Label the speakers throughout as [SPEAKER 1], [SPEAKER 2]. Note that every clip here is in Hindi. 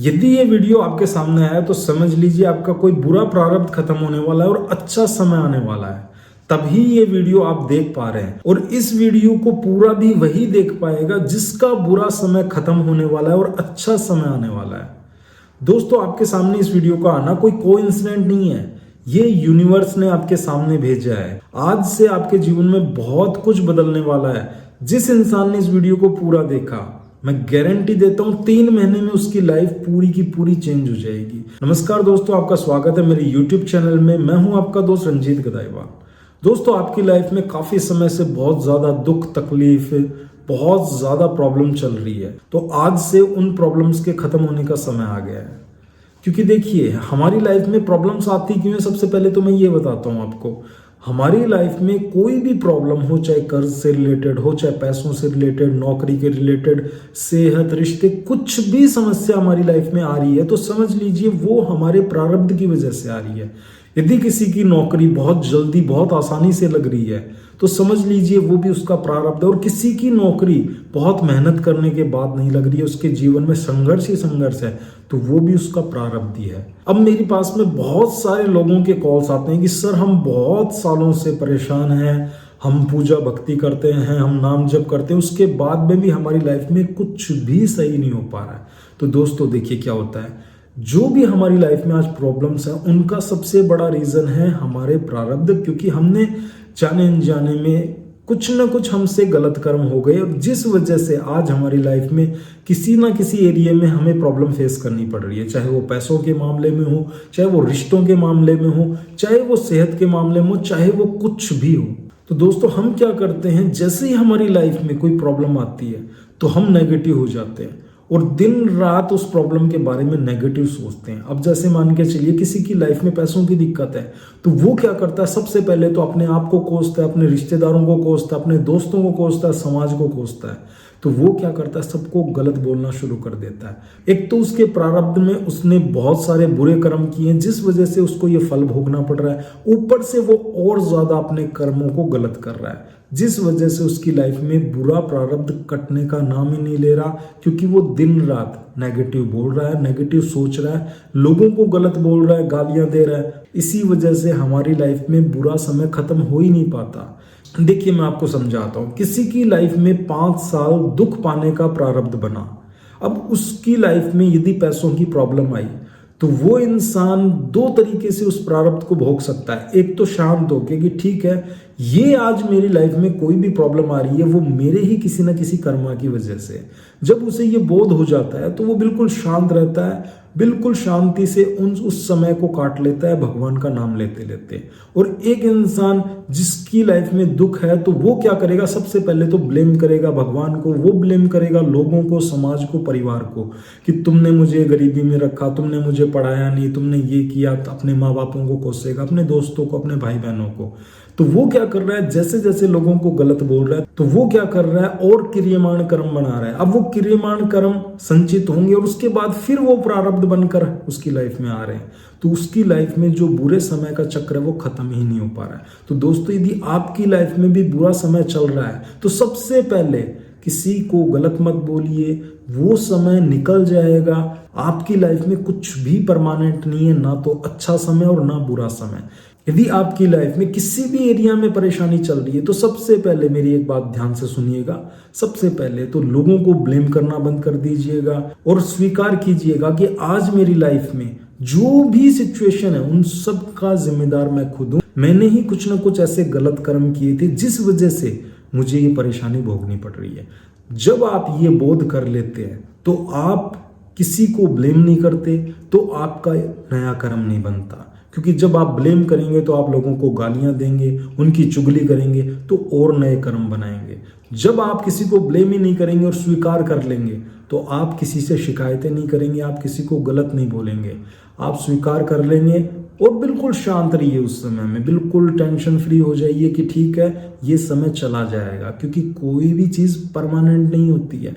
[SPEAKER 1] यदि ये वीडियो आपके सामने आया तो समझ लीजिए आपका कोई बुरा प्रारब्ध खत्म होने वाला है और अच्छा समय आने वाला है। तभी ये वीडियो आप देख पा रहे हैं और इस वीडियो को पूरा भी वही देख पाएगा जिसका बुरा समय खत्म होने वाला है और अच्छा समय आने वाला है। दोस्तों, आपके सामने इस वीडियो का आना कोई कोइंसिडेंट नहीं है, ये यूनिवर्स ने आपके सामने भेजा है। आज से आपके जीवन में बहुत कुछ बदलने वाला है। जिस इंसान ने इस वीडियो को पूरा देखा, मैं गारंटी देता हूं 3 महीने में उसकी लाइफ पूरी की पूरी चेंज हो जाएगी। नमस्कार दोस्तों, आपका स्वागत है मेरे YouTube चैनल में। मैं हूं आपका दोस्त रंजीत गदाईवाल। दोस्तों, आपकी लाइफ में काफी समय से बहुत ज्यादा दुख तकलीफ, बहुत ज्यादा प्रॉब्लम चल रही है, तो आज से उन प्रॉब्लम्स के खत्म होने का समय आ गया है। क्योंकि देखिए, हमारी लाइफ में प्रॉब्लम्स आती क्यों है, सबसे पहले तो मैं ये बताता हूँ आपको। हमारी लाइफ में कोई भी प्रॉब्लम हो, चाहे कर्ज से रिलेटेड हो, चाहे पैसों से रिलेटेड, नौकरी के रिलेटेड, सेहत, रिश्ते, कुछ भी समस्या हमारी लाइफ में आ रही है तो समझ लीजिए वो हमारे प्रारब्ध की वजह से आ रही है। यदि किसी की नौकरी बहुत जल्दी, बहुत आसानी से लग रही है तो समझ लीजिए वो भी उसका प्रारब्ध है। और किसी की नौकरी बहुत मेहनत करने के बाद नहीं लग रही है, उसके जीवन में संघर्ष ही संघर्ष है, तो वो भी उसका प्रारब्ध ही है। अब मेरे पास में बहुत सारे लोगों के कॉल्स आते हैं कि सर, हम बहुत सालों से परेशान हैं, हम पूजा भक्ति करते हैं, हम नाम जप करते हैं, उसके बाद में भी हमारी लाइफ में कुछ भी सही नहीं हो पा रहा है। तो दोस्तों देखिए क्या होता है, जो भी हमारी लाइफ में आज प्रॉब्लम्स हैं उनका सबसे बड़ा रीजन है हमारे प्रारब्ध। क्योंकि हमने जाने अनजाने में कुछ ना कुछ हमसे गलत कर्म हो गए, और जिस वजह से आज हमारी लाइफ में किसी ना किसी एरिया में हमें प्रॉब्लम फेस करनी पड़ रही है। चाहे वो पैसों के मामले में हो, चाहे वो रिश्तों के मामले में हो, चाहे वो सेहत के मामले में हो, चाहे वो कुछ भी हो। तो दोस्तों, हम क्या करते हैं, जैसे ही हमारी लाइफ में कोई प्रॉब्लम आती है तो हम नेगेटिव हो जाते हैं और दिन रात उस प्रॉब्लम के बारे में नेगेटिव सोचते हैं। अब जैसे मान के चलिए किसी की लाइफ में पैसों की दिक्कत है तो वो क्या करता है, सबसे पहले तो अपने आप को कोसता है, अपने रिश्तेदारों को कोसता है, अपने दोस्तों को कोसता है, समाज को कोसता है। तो वो क्या करता है, सबको गलत बोलना शुरू कर देता है। एक तो उसके प्रारब्ध में उसने बहुत सारे बुरे कर्म किए हैं जिस वजह से उसको ये फल भोगना पड़ रहा है, ऊपर से वो और ज्यादा अपने कर्मों को गलत कर रहा है, जिस वजह से उसकी लाइफ में बुरा प्रारब्ध कटने का नाम ही नहीं ले रहा। क्योंकि वो दिन रात नेगेटिव बोल रहा है, नेगेटिव सोच रहा है, लोगों को गलत बोल रहा है, गालियां दे रहा है। इसी वजह से हमारी लाइफ में बुरा समय खत्म हो ही नहीं पाता। देखिए, मैं आपको समझाता हूं। किसी की लाइफ में 5 साल दुख पाने का प्रारब्ध बना। अब उसकी लाइफ में यदि पैसों की प्रॉब्लम आई तो वो इंसान 2 तरीके से उस प्रारब्ध को भोग सकता है। एक तो शांत होके कि ठीक है, ये आज मेरी लाइफ में कोई भी प्रॉब्लम आ रही है वो मेरे ही किसी ना किसी कर्मा की वजह से। जब उसे ये बोध हो जाता है तो वो बिल्कुल शांत रहता है, बिल्कुल शांति से उस समय को काट लेता है भगवान का नाम लेते लेते। और एक इंसान जिसकी लाइफ में दुख है तो वो क्या करेगा, सबसे पहले तो ब्लेम करेगा भगवान को, वो ब्लेम करेगा लोगों को, समाज को, परिवार को कि तुमने मुझे गरीबी में रखा, तुमने मुझे पढ़ाया नहीं, तुमने ये किया। अपने माँ बापों को कोसेगा, अपने दोस्तों को, अपने भाई बहनों को। तो वो क्या कर रहा है, जैसे जैसे लोगों को गलत बोल रहा है तो वो क्या कर रहा है, और क्रियमाण कर्म बना रहा है। अब वो क्रियमाण कर्म संचित होंगे और उसके बाद फिर वो प्रारब्ध बनकर उसकी लाइफ में आ रहे हैं। तो उसकी लाइफ में जो बुरे समय का चक्र है वो खत्म ही नहीं हो पा रहा है। तो दोस्तों, यदि आपकी लाइफ में भी बुरा समय चल रहा है तो सबसे पहले किसी को गलत मत बोलिए, वो समय निकल जाएगा। आपकी लाइफ में कुछ भी परमानेंट नहीं है, ना तो अच्छा समय और ना बुरा समय। यदि आपकी लाइफ में किसी भी एरिया में परेशानी चल रही है तो सबसे पहले मेरी एक बात ध्यान से सुनिएगा। सबसे पहले तो लोगों को ब्लेम करना बंद कर दीजिएगा और स्वीकार कीजिएगा कि आज मेरी लाइफ में जो भी सिचुएशन है उन सब का जिम्मेदार मैं खुद हूं। मैंने ही कुछ ना कुछ ऐसे गलत कर्म किए थे जिस वजह से मुझे ये परेशानी भोगनी पड़ रही है। जब आप ये बोध कर लेते हैं तो आप किसी को ब्लेम नहीं करते, तो आपका नया कर्म नहीं बनता। क्योंकि जब आप ब्लेम करेंगे तो आप लोगों को गालियां देंगे, उनकी चुगली करेंगे तो और नए कर्म बनाएंगे। जब आप किसी को ब्लेम ही नहीं करेंगे और स्वीकार कर लेंगे तो आप किसी से शिकायतें नहीं करेंगे, आप किसी को गलत नहीं बोलेंगे, आप स्वीकार कर लेंगे और बिल्कुल शांत रहिए। उस समय में बिल्कुल टेंशन फ्री हो जाइए कि ठीक है, ये समय चला जाएगा। क्योंकि कोई भी चीज़ परमानेंट नहीं होती है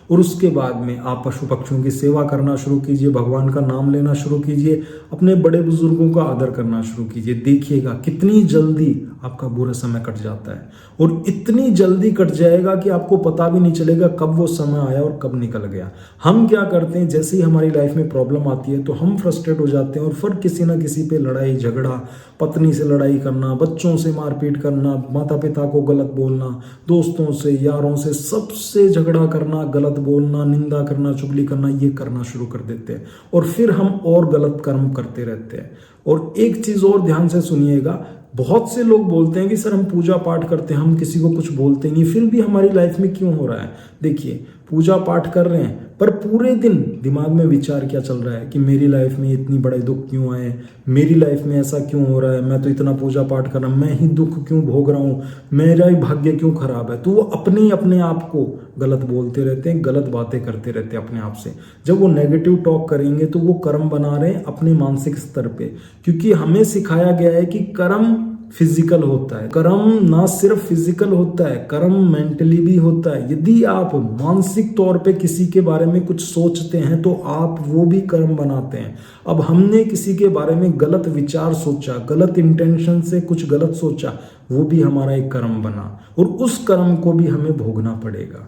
[SPEAKER 1] और उसके बाद में आप पशु पक्षियों की सेवा करना शुरू कीजिए, भगवान का नाम लेना शुरू कीजिए, अपने बड़े बुजुर्गों का आदर करना शुरू कीजिए। देखिएगा कितनी जल्दी आपका बुरा समय कट जाता है, और इतनी जल्दी कट जाएगा कि आपको पता भी नहीं चलेगा कब वो समय आया और कब निकल गया। हम क्या करते हैं, जैसे ही हमारी लाइफ में प्रॉब्लम आती है तो हम फ्रस्ट्रेट हो जाते हैं और फिर किसी ना किसी पे लड़ाई झगड़ा, पत्नी से लड़ाई करना, बच्चों से मारपीट करना, माता पिता को गलत बोलना, दोस्तों से यारों से सबसे झगड़ा करना, गलत बोलना, निंदा करना, चुगली करना, ये करना शुरू कर देते हैं और फिर हम और गलत कर्म करते रहते हैं। और एक चीज और ध्यान से सुनिएगा, बहुत से लोग बोलते हैं कि सर हम पूजा पाठ करते हैं, हम किसी को कुछ बोलते नहीं, फिर भी हमारी लाइफ में क्यों हो रहा है। देखिए, पूजा पाठ कर रहे हैं पर पूरे दिन दिमाग में विचार क्या चल रहा है कि मेरी लाइफ में इतनी बड़े दुख क्यों आए, मेरी लाइफ में ऐसा क्यों हो रहा है, मैं तो इतना पूजा पाठ कर रहा हूँ, मैं ही दुख क्यों भोग रहा हूँ, मेरा ही भाग्य क्यों खराब है। तो वो अपने आप को गलत बोलते रहते हैं, गलत बातें करते रहते हैं अपने आप से। जब वो नेगेटिव टॉक करेंगे तो वो कर्म बना रहे हैं अपने मानसिक स्तर पे, क्योंकि हमें सिखाया गया है कि कर्म फिजिकल होता है, कर्म ना सिर्फ फिजिकल होता है, कर्म मेंटली भी होता है। यदि आप मानसिक तौर पे किसी के बारे में कुछ सोचते हैं तो आप वो भी कर्म बनाते हैं। अब हमने किसी के बारे में गलत विचार सोचा, गलत इंटेंशन से कुछ गलत सोचा, वो भी हमारा एक कर्म बना और उस कर्म को भी हमें भोगना पड़ेगा।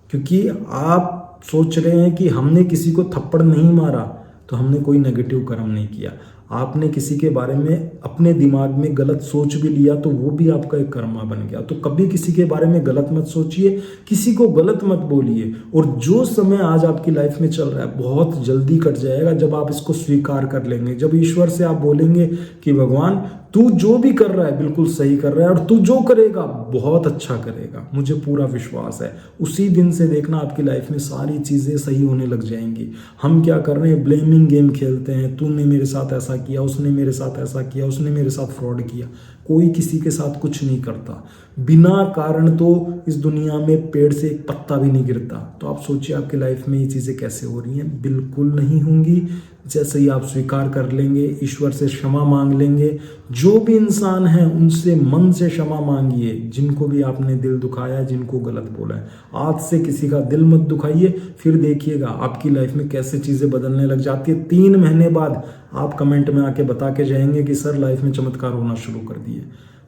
[SPEAKER 1] क्योंकि आप सोच रहे हैं कि हमने किसी को थप्पड़ नहीं मारा तो हमने कोई नेगेटिव कर्म नहीं किया। आपने किसी के बारे में अपने दिमाग में गलत सोच भी लिया तो वो भी आपका एक कर्मा बन गया। तो कभी किसी के बारे में गलत मत सोचिए, किसी को गलत मत बोलिए। और जो समय आज आपकी लाइफ में चल रहा है बहुत जल्दी कट जाएगा जब आप इसको स्वीकार कर लेंगे, जब ईश्वर से आप बोलेंगे कि भगवान तू जो भी कर रहा है बिल्कुल सही कर रहा है और तू जो करेगा बहुत अच्छा करेगा, मुझे पूरा विश्वास है। उसी दिन से देखना आपकी लाइफ में सारी चीज़ें सही होने लग जाएंगी। हम क्या कर रहे हैं, ब्लेमिंग गेम खेलते हैं, तूने मेरे साथ ऐसा किया, उसने मेरे साथ ऐसा किया, उसने मेरे साथ फ्रॉड किया। कोई किसी के साथ कुछ नहीं करता, बिना कारण तो इस दुनिया में पेड़ से एक पत्ता भी नहीं गिरता। तो आप सोचिए आपकी लाइफ में ये चीज़ें कैसे हो रही हैं, बिल्कुल नहीं होंगी। जैसे ही आप स्वीकार कर लेंगे, ईश्वर से क्षमा मांग लेंगे, जो भी इंसान है उनसे मन से क्षमा मांगिए, जिनको भी आपने दिल दुखाया है, जिनको गलत बोला है। आज से किसी का दिल मत दुखाइए, फिर देखिएगा आपकी लाइफ में कैसे चीज़ें बदलने लग जाती है। 3 महीने बाद आप कमेंट में आके बता के जाएंगे कि सर लाइफ में चमत्कार होना शुरू कर दिए।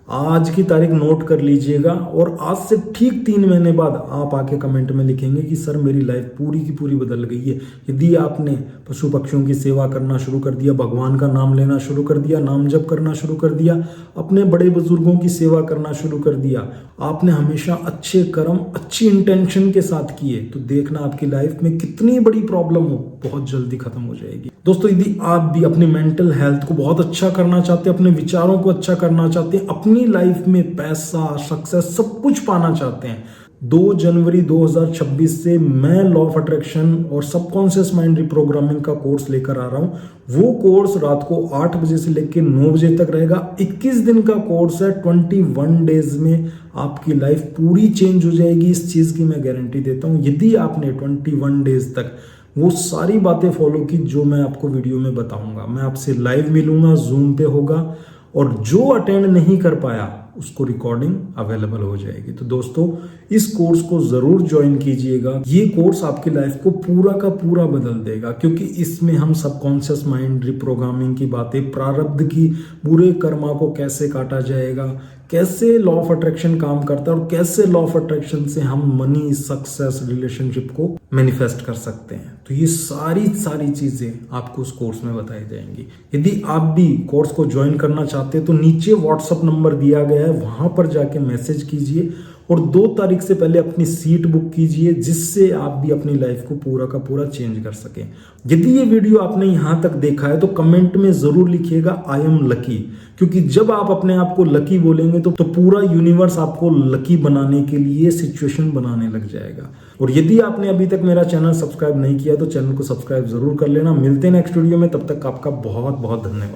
[SPEAKER 1] आज की तारीख नोट कर लीजिएगा और आज से ठीक 3 महीने बाद आप आके कमेंट में लिखेंगे कि सर मेरी लाइफ पूरी की पूरी बदल गई है। यदि आपने पशु पक्षियों की सेवा करना शुरू कर दिया, भगवान का नाम लेना शुरू कर दिया, नाम जप करना शुरू कर दिया, अपने बड़े बुजुर्गों की सेवा करना शुरू कर दिया, आपने हमेशा अच्छे कर्म अच्छी इंटेंशन के साथ किए, तो देखना आपकी लाइफ में कितनी बड़ी प्रॉब्लम हो बहुत जल्दी खत्म हो जाएगी। दोस्तों, यदि आप भी अपनी मेंटल हेल्थ को बहुत अच्छा करना चाहते हैं, अपने विचारों को अच्छा करना चाहते हैं, अपनी लाइफ में पैसा, सक्सेस सब कुछ पाना चाहते हैं, 2 जनवरी 2026 से मैं लॉ ऑफ अट्रैक्शन और सबकॉन्शियस माइंड रिप्रोग्रामिंग का कोर्स लेकर आ रहा हूं। वो कोर्स रात को 8 बजे से लेकर 9 बजे तक रहेगा। 21 दिन का कोर्स है। 21 डेज में आपकी लाइफ पूरी चेंज हो जाएगी, इस चीज की मैं गारंटी देता हूं। यदि आपने 21 डेज तक वो सारी बातें फॉलो की जो मैं आपको वीडियो में बताऊंगा, मैं आपसे लाइव मिलूंगा, जूम पे होगा, और जो अटेंड नहीं कर पाया उसको रिकॉर्डिंग अवेलेबल हो जाएगी। तो दोस्तों, इस कोर्स को जरूर ज्वाइन कीजिएगा। ये कोर्स आपकी लाइफ को पूरा का पूरा बदल देगा, क्योंकि इसमें हम सबकॉन्शियस माइंड रिप्रोग्रामिंग की बातें, प्रारब्ध की, बुरे कर्मा को कैसे काटा जाएगा, कैसे लॉ ऑफ अट्रैक्शन काम करता है और कैसे लॉ ऑफ अट्रैक्शन से हम मनी, सक्सेस, रिलेशनशिप को मैनिफेस्ट कर सकते हैं। तो ये सारी चीजें आपको उस कोर्स में बताई जाएंगी। यदि आप भी कोर्स को ज्वाइन करना चाहते हैं तो नीचे व्हाट्सएप नंबर दिया गया है, वहां पर जाके मैसेज कीजिए और 2 तारीख से पहले अपनी सीट बुक कीजिए, जिससे आप भी अपनी लाइफ को पूरा का पूरा चेंज कर सकें। यदि ये वीडियो आपने यहां तक देखा है तो कमेंट में जरूर लिखिएगा आई एम लकी, क्योंकि जब आप अपने आप को लकी बोलेंगे तो पूरा यूनिवर्स आपको लकी बनाने के लिए सिचुएशन बनाने लग जाएगा। और यदि आपने अभी तक मेरा चैनल सब्सक्राइब नहीं किया तो चैनल को सब्सक्राइब जरूर कर लेना। मिलते हैं नेक्स्ट वीडियो में, तब तक आपका बहुत बहुत धन्यवाद।